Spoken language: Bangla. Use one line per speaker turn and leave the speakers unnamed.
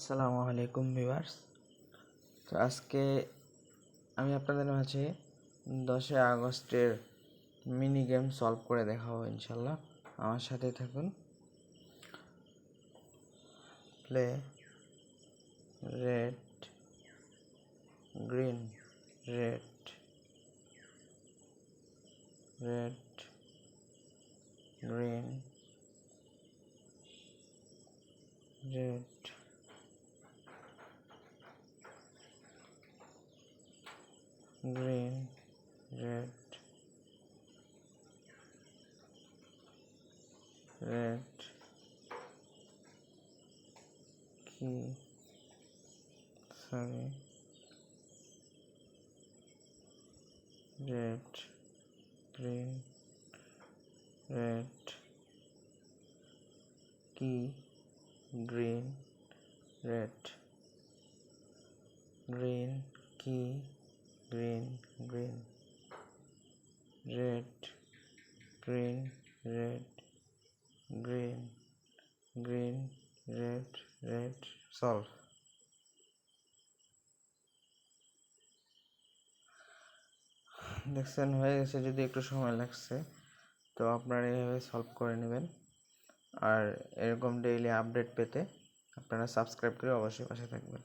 আসসালামু আলাইকুম ভিউয়ার্স। তো আজকে আমি আপনাদের মাঝে 10 আগস্টের মিনি গেম সলভ করে দেখাবো ইনশাল্লাহ। আমার সাথে থাকুন। Play red green red red green red green red red key sorry red green red key green red green key green green red green red green green red red solve। দেখছেন হয়ে গেছে, যদি একটু সময় লাগছে তো আপনারা এইভাবে সলভ করে নেবেন। আর এরকম ডেইলি আপডেট পেতে আপনারা সাবস্ক্রাইব করে অবশ্যই পাশে থাকবেন।